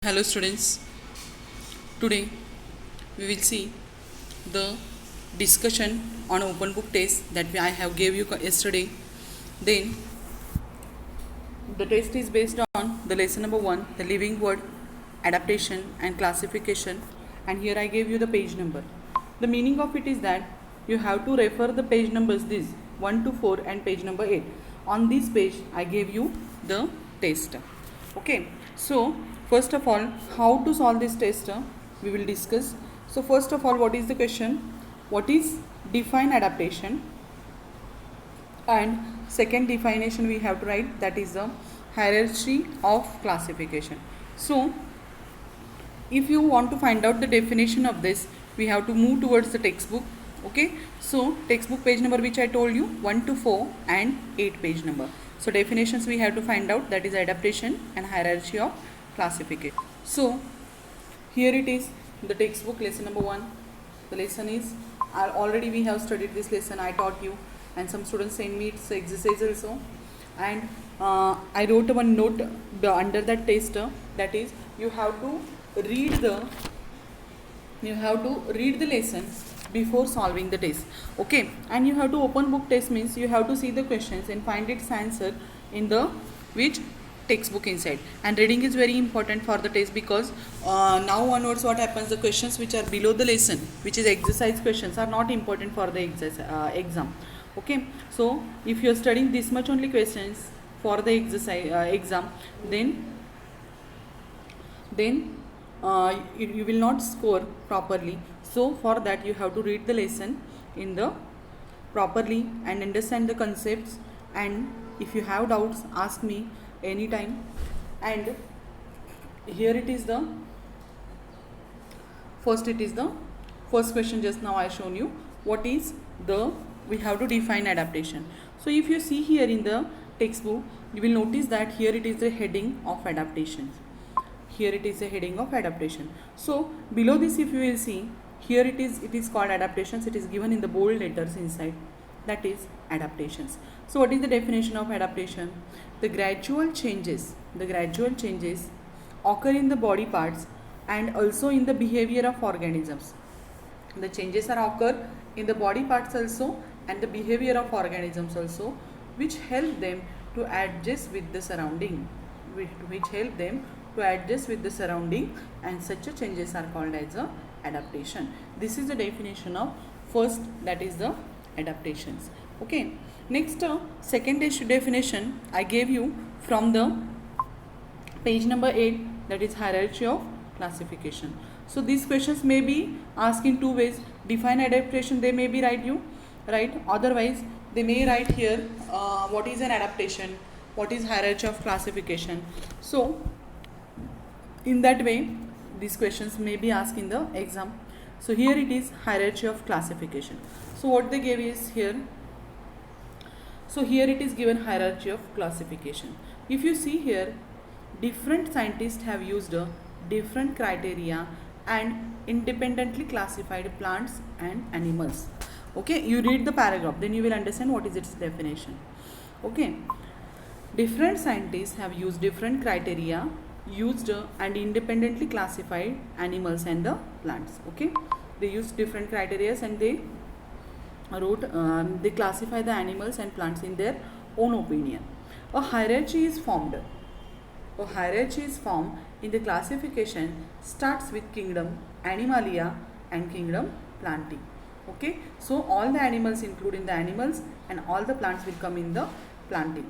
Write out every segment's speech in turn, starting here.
Hello students, today we will see the discussion on open book test that I have gave you yesterday. Then the test is based on the lesson number 1, the living word, adaptation and classification, and here I gave you the page number. The meaning of it is that you have to refer the page numbers this 1 to 4 and page number 8. On this page I gave you the test. Okay, so first of all, how to solve this test we will discuss. So first of all, what is the question? What is define adaptation? And second definition we have to write, that is the hierarchy of classification. So if you want to find out the definition of this, we have to move towards the textbook. Okay, so textbook page number which I told you 1 to 4 and 8 page number. So definitions we have to find out, that is adaptation and hierarchy of classification. So here it is, the textbook lesson number 1. The lesson is already we have studied this lesson, I taught you, and some students send me its exercise also, and I wrote one note under that test, that is you have to read the lesson before solving the test. Okay, and you have to open book test means you have to see the questions and find its answer in the which textbook inside. And reading is very important for the test, because now onwards what happens, the questions which are below the lesson, which is exercise questions, are not important for the exam. Okay, so if you are studying this much only questions for the exercise exam, then you will not score properly. So for that you have to read the lesson in the properly and understand the concepts, and if you have doubts, ask me anytime. And here it is the first question. Just now I shown you what is the, we have to define adaptation. So if you see here in the textbook, you will notice that here it is the heading of adaptation. Here it is a heading of adaptation. So below this, if you will see, here it is called adaptations. It is given in the bold letters inside, that is adaptations. So what is the definition of adaptation? The gradual changes occur in the body parts and also in the behavior of organisms. The changes are occur in the body parts also and the behavior of organisms also, which help them to adjust with the surrounding, and such a changes are called as a adaptation. This is the definition of first, that is the adaptations. Okay, next second definition I gave you from the page number 8, that is hierarchy of classification. So these questions may be asked in two ways. Define adaptation, they may be right, otherwise they may write here what is an adaptation, what is hierarchy of classification. So in that way these questions may be asked in the exam. So here it is hierarchy of classification. So what they gave is here, so here it is given hierarchy of classification. If you see here, different scientists have used different criteria and independently classified plants and animals. Okay, you read the paragraph, then you will understand what is its definition. Okay, different scientists have used different criteria and independently classified animals and the plants. Okay, they used different criteria and they they classify the animals and plants in their own opinion. A hierarchy is formed in the classification, starts with kingdom Animalia and kingdom Plantae. Okay, so all the animals include in the animals and all the plants will come in the Plantae,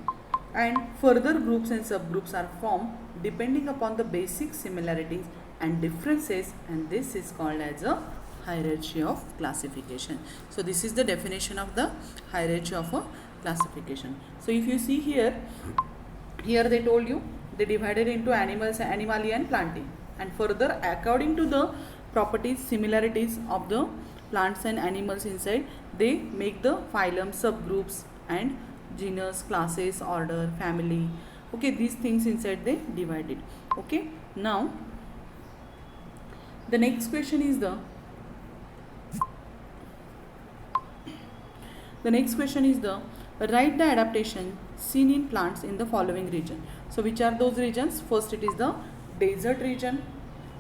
and further groups and subgroups are formed depending upon the basic similarities and differences, and this is called as a hierarchy of classification. So this is the definition of the hierarchy of a classification. So if you see here they told you they divided into animals, Animalia and Plantae, and further according to the properties, similarities of the plants and animals inside, they make the phylum, subgroups and genus, classes, order, family. Okay, these things inside they divided. Okay, now the next question is write the adaptation seen in plants in the following region. So which are those regions? First it is the desert region,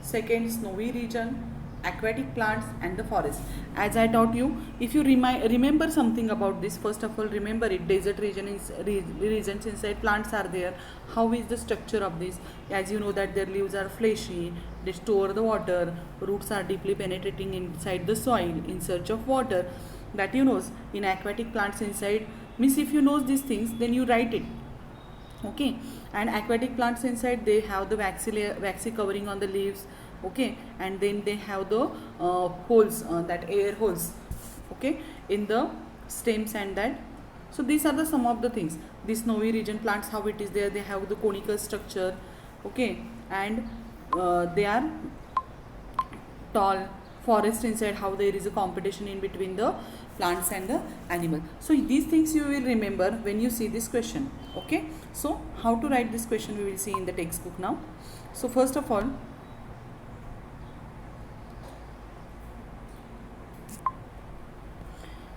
second snowy region, aquatic plants, and the forest. As I taught you, if you remember something about this, first of all remember it. Desert region is regions inside plants are there. How is the structure of this? As you know that their leaves are fleshy, they store the water, roots are deeply penetrating inside the soil in search of water. That you knows. In aquatic plants inside means, if you knows these things, then you write it. Okay, and aquatic plants inside, they have the waxy covering on the leaves. Okay, and then they have the holes, that air holes, okay, in the stems and that. So these are the some of the things. The snowy region plants, how it is there, they have the conical structure. Okay, and they are tall. Forest inside, how there is a competition in between the plants and the animal. So these things you will remember when you see this question. Okay, so how to write this question we will see in the textbook now. So first of all,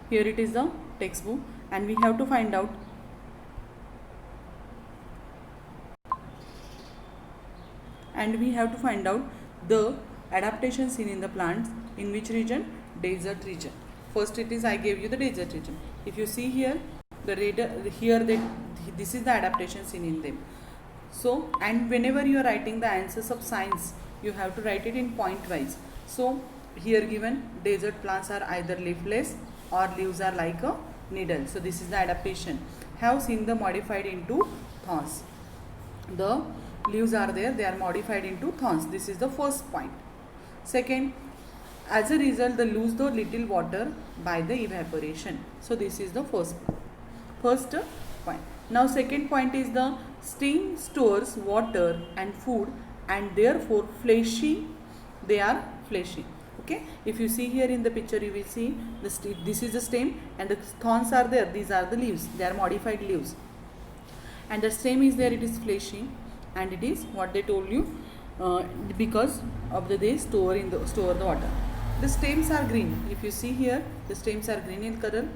here it is the textbook, and we have to find out the adaptation seen in the plants in which region? Desert region. First it is, I gave you the desert region. If you see here, this is the adaptation seen in them. So, and whenever you are writing the answers of science, you have to write it in point wise. So here given, desert plants are either leafless or leaves are like a needle. So this is the adaptation. Have seen the modified into thorns. The leaves are there, they are modified into thorns. This is the first point. Second, as a result, they lose the little water by the evaporation. So this is the first point. Now second point is, the stem stores water and food, and therefore fleshy. They are fleshy. Okay, if you see here in the picture, you will see this is the stem and the thorns are there. These are the leaves. They are modified leaves, and the stem is there. It is fleshy, and it is what they told you, because of they store the water. The stems are green. If you see here, the stems are green in color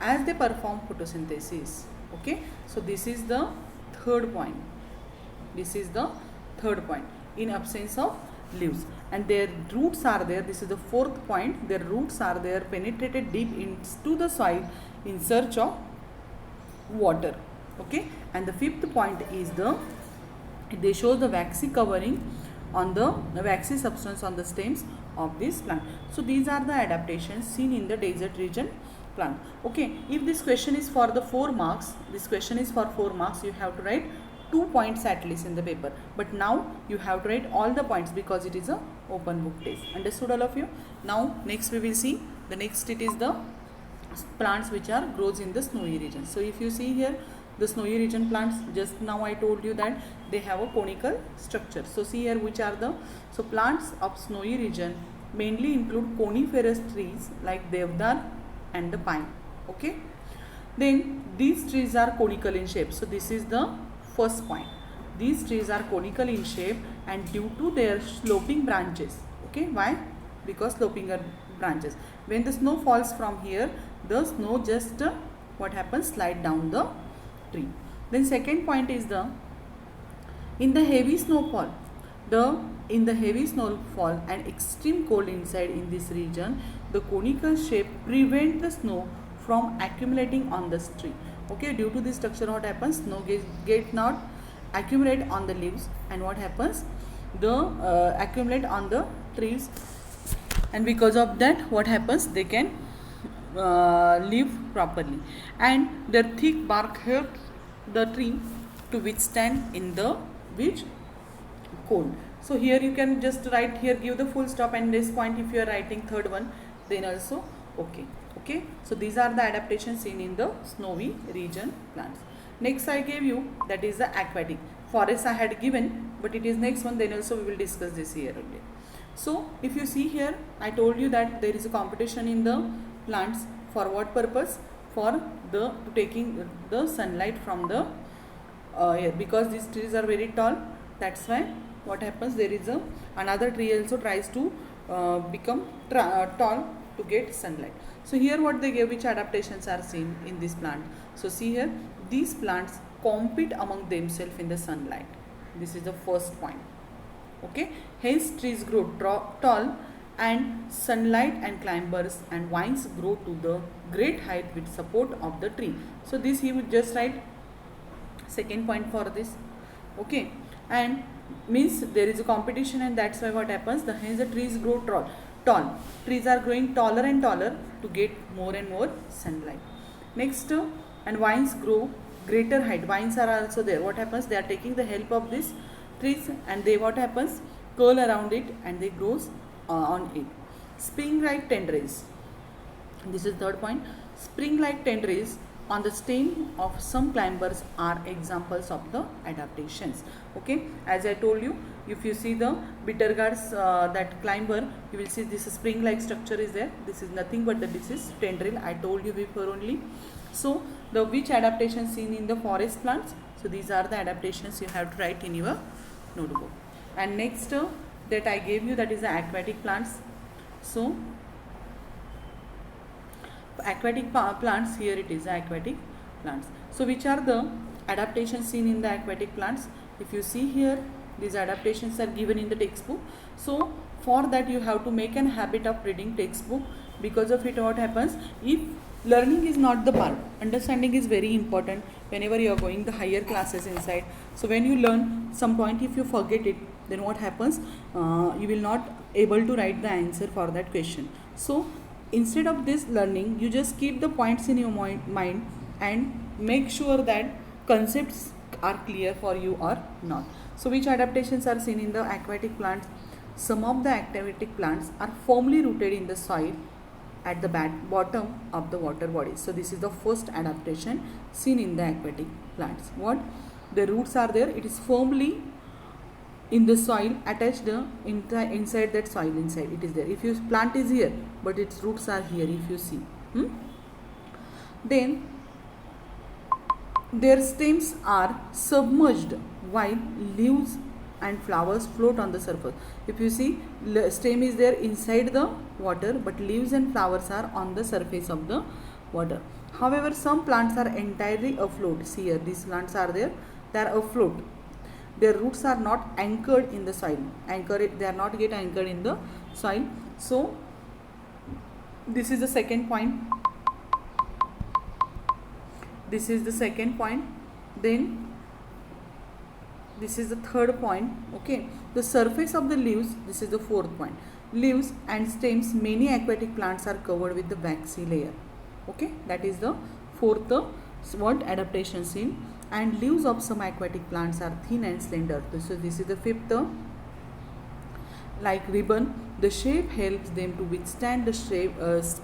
as they perform photosynthesis. Okay, so this is the third point. In absence of leaves, and their roots are there. This is the fourth point. Their roots are there, penetrated deep into the soil in search of water. Okay, and the fifth point is they show the waxy covering on the waxy substance on the stems of this plant. So these are the adaptations seen in the desert region plant. Okay, if this question is for the 4 marks, you have to write 2 points at least in the paper. But now you have to write all the points because it is a open book test. Understood all of you? Now next we will see the next. It is the plants which are grows in the snowy region. So if you see here, the snowy region plants, just now I told you that they have a conical structure. So see here which are the plants of snowy region mainly include coniferous trees like deodar and the pine. Okay, then these trees are conical in shape. So this is the first point. These trees are conical in shape and due to their sloping branches. Okay, why? Because sloping branches. When the snow falls from here, the snow just what happens, slide down the tree. Then second point is in the heavy snowfall and extreme cold inside in this region, the conical shape prevent the snow from accumulating on the tree. Okay, due to this structure, what happens, snow get not accumulate on the leaves, and what happens, the accumulate on the trees, and because of that what happens, they can live properly, and their thick bark helps the tree to withstand in the cold. So here you can just write here, give the full stop, and this point if you are writing third one, then also okay. Okay, so these are the adaptations seen in the snowy region plants. Next I gave you, that is the aquatic. Forest I had given, but it is next one, then also we will discuss this here only. So if you see here, I told you that there is a competition in the plants. For what purpose? For taking the sunlight from the air, because these trees are very tall. That's why what happens, there is another tree also tries to become tall to get sunlight. So here what they gave, which adaptations are seen in this plant. So see here, these plants compete among themselves in the sunlight. This is the first point. Okay, hence trees grow tall, and sunlight and climbers and vines grow to the great height with support of the tree. So this he would just write second point for this. Okay, and means there is a competition, and that's why what happens, the hence the trees grow tall. Trees are growing taller and taller to get more and more sunlight. Next, and vines grow greater height. Vines are also there. What happens, they are taking the help of these trees, and they, what happens, curl around it and they grows on it. Spring like tendrils, this is third point. Spring like tendrils on the stem of some climbers are examples of the adaptations. Okay, as I told you, if you see the bitter gourds, that climber, you will see this spring like structure is there. This is nothing but this is tendril, I told you before only. So the which adaptation seen in the forest plants, so these are the adaptations you have to write in your notebook. And next, that I gave you, that is the aquatic plants. So aquatic plants, here it is aquatic plants. So which are the adaptations seen in the aquatic plants? If you see here, these adaptations are given in the textbook. So for that you have to make an habit of reading textbook. Because of it, what happens, if learning is not the part, understanding is very important whenever you are going the higher classes inside. So when you learn some point, if you forget it, then what happens, you will not able to write the answer for that question. So instead of this learning, you just keep the points in your mind and make sure that concepts are clear for you or not. So which adaptations are seen in the aquatic plants? Some of the aquatic plants are firmly rooted in the soil at the bottom of the water body. So this is the first adaptation seen in the aquatic plants. What? The roots are there, it is firmly in the soil, attached inside that soil, inside it is there. If your plant is here but its roots are here, if you see, then their stems are submerged while leaves and flowers float on the surface. If you see, stem is there inside the water, but leaves and flowers are on the surface of the water. However, some plants are entirely afloat. See here, these plants are there, they are afloat. Their roots are not anchored in the soil. They are not get anchored in the soil. So this is the second point. This is the second point. Then this is the third point. Okay, the surface of the leaves, this is the fourth point. Leaves and stems, many aquatic plants are covered with the waxy layer. Okay, that is the fourth what adaptation seen. And leaves of some aquatic plants are thin and slender. This is the fifth, like ribbon. The shape helps them to withstand the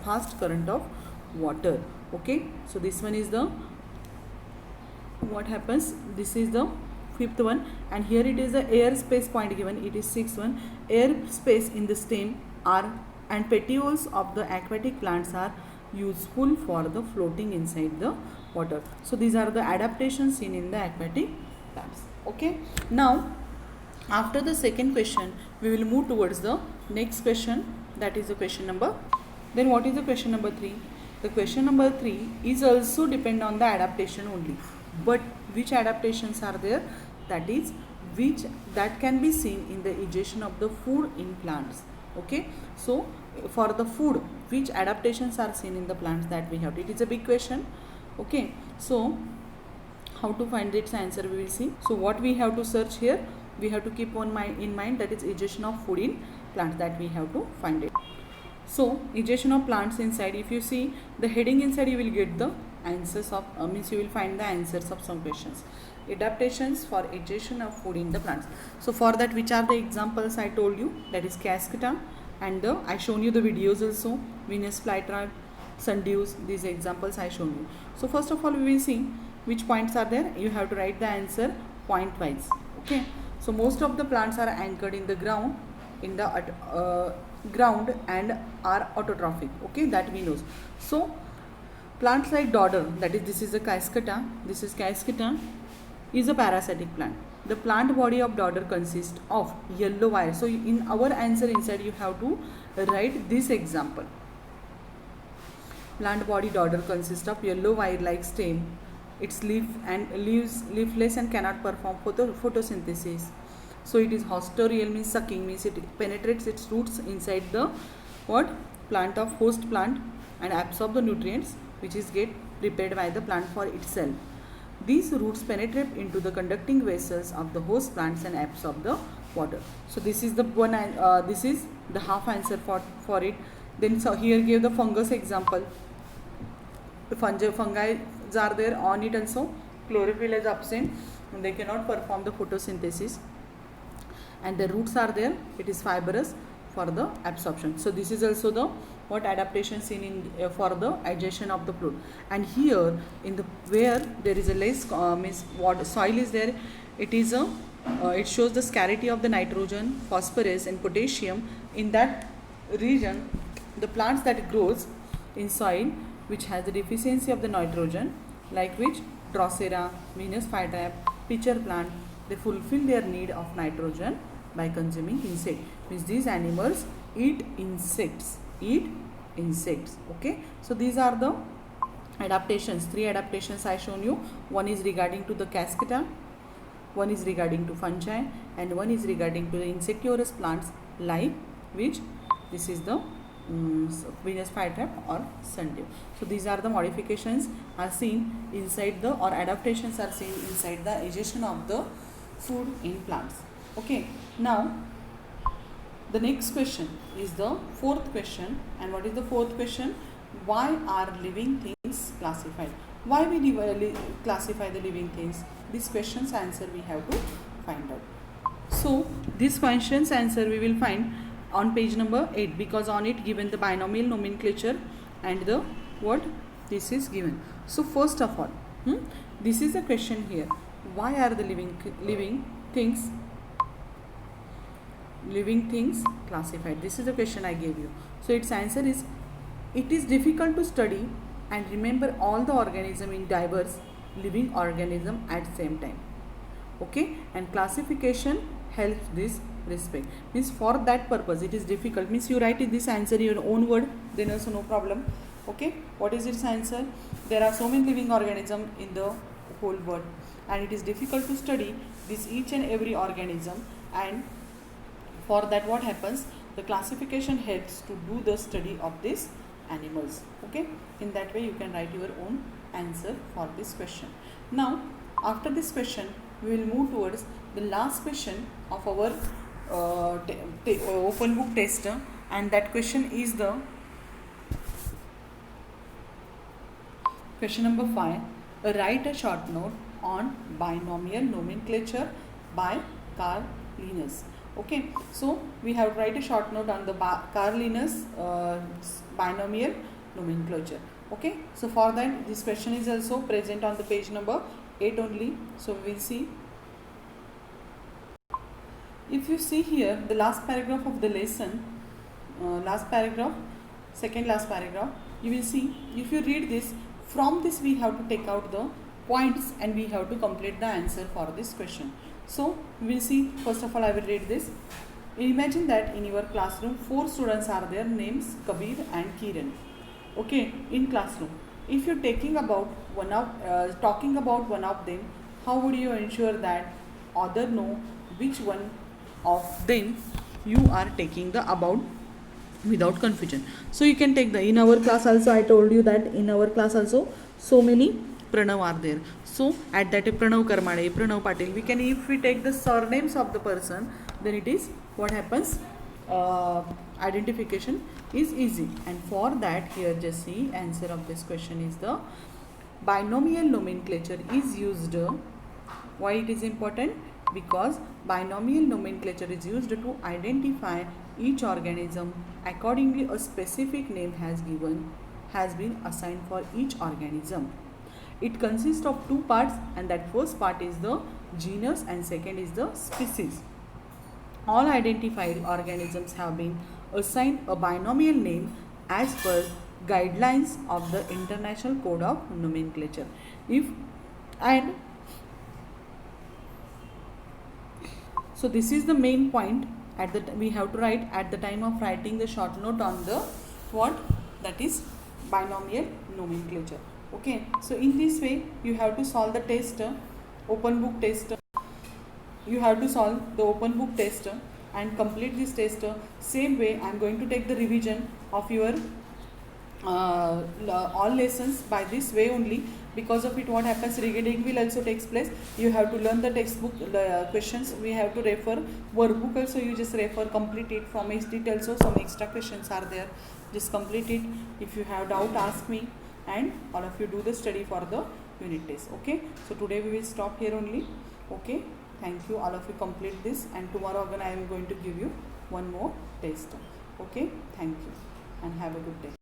fast current of water. Okay, so this one is the what happens. This is the fifth one, and here it is the air space point given. It is sixth one. Air space in the stem are and petioles of the aquatic plants are useful for the floating inside the water. So these are the adaptations seen in the aquatic plants. Okay, now after the second question we will move towards the next question, that is the question number. Then what is the question number 3? The question number 3 is also depend on the adaptation only, but which adaptations are there, that is which that can be seen in the ingestion of the food in plants. Okay, so for the food, which adaptations are seen in the plants, that we have. It is a big question. Okay, so how to find its answer we will see. So what we have to search here, we have to keep on in mind, that is ingestion of food in plants, that we have to find it. So ingestion of plants inside, if you see the heading inside, you will get the answers of means you will find the answers of some questions. Adaptations for ingestion of food in the plants. So for that, which are the examples I told you, that is Cascata, and I shown you the videos also, Venus flytrap, sundews, these examples I shown you. So first of all we will see which points are there. You have to write the answer point wise. Okay, so most of the plants are anchored in the ground, ground and are autotrophic. Okay, that we know. So plants like dodder, that is this is a Cascata, this is Cascata, is a parasitic plant. The plant body of dodder consists of yellow wire. So in our answer inside you have to write this example. Plant body dodder consists of yellow wire like stem. Its leaves leafless and cannot perform photosynthesis. So it is hostorial, means sucking, means it penetrates its roots inside the what plant of host plant and absorb the nutrients which is get prepared by the plant for itself. These roots penetrate into the conducting vessels of the host plants and absorb the water. So this is the one. This is the half answer for it. Then so here give the fungus example. The fungi are there on it also. Chlorophyll is absent. And they cannot perform the photosynthesis. And the roots are there. It is fibrous for the absorption. So this is also the what adaptation seen in for the digestion of the fruit. And here in the where there is a less means what soil is there, it is a it shows the scarcity of the nitrogen, phosphorus and potassium in that region. The plants that grows in soil which has the deficiency of the nitrogen, like which Drosera, Venus flytrap, pitcher plant, they fulfill their need of nitrogen by consuming insect. Means these animals eat insects. Okay, so these are the adaptations. 3 adaptations I shown you. One is regarding to the cascata, one is regarding to fungi, and one is regarding to the insectivorous plants like which this is the Venus flytrap or sundew. So these are the modifications are seen inside the or adaptations are seen inside the digestion of the food in plants. Okay, now the next question is the fourth question. And what is the fourth question? Why are living things classified? Why we classify the living things? This question's answer we have to find out. So this question's answer we will find on page number 8, because on it given the binomial nomenclature and the what this is given. So first of all, this is a question here. Why are the living things classified? This is the question I gave you. So its answer is, it is difficult to study and remember all the organism in diverse living organism at same time. Okay, and classification helps this respect. Means for that purpose it is difficult. Means you write this answer in your own word, then also no problem. Okay, what is its answer? There are so many living organisms in the whole world, and it is difficult to study this each and every organism, and for that what happens, the classification helps to do the study of these animals. Okay, in that way you can write your own answer for this question. Now after this question we will move towards the last question of our open book test, and that question is the question number 5. Write a short note on binomial nomenclature by Carl Linus. Okay, so we have to write a short note on the Carl Linus binomial nomenclature. Okay, so for that this question is also present on the page number 8 only. So we will see. If you see here the last paragraph of the lesson, second last paragraph, you will see, if you read this, from this we have to take out the points and we have to complete the answer for this question. So we will see. First of all I will read this. Imagine that in your classroom 4 students are there, names Kabir and Kiran. Okay, in classroom, if you talking about one of them, how would you ensure that other know which one of them you are taking the about without confusion? So you can take the, in our class also I told you that in our class also so many Pranav are there. So at that Pranav Karmade, Pranav Patil, we can, if we take the surnames of the person, then it is what happens, identification is easy. And for that here just see, answer of this question is the binomial nomenclature is used. Why it is important? Because binomial nomenclature is used to identify each organism. Accordingly a specific name has been assigned for each organism. It consists of 2 parts, and that first part is the genus and second is the species. All identified organisms have been assigned a binomial name as per guidelines of the International Code of Nomenclature. So this is the main point at the we have to write at the time of writing the short note on the what, that is binomial nomenclature. Okay, so in this way you have to solve the test, open book test. you have to solve the open book test and complete this test. Same way I am going to take the revision of your all lessons by this way only. Because of it, what happens, reading will also takes place. You have to learn the textbook questions. We have to refer workbook also. You just refer, complete it. From it also some extra questions are there, just complete it. If you have doubt, ask me, and all of you do the study for the unit test. Okay, so today we will stop here only. Okay, thank you, all of you complete this, and tomorrow again I am going to give you one more test. Okay, thank you and have a good day.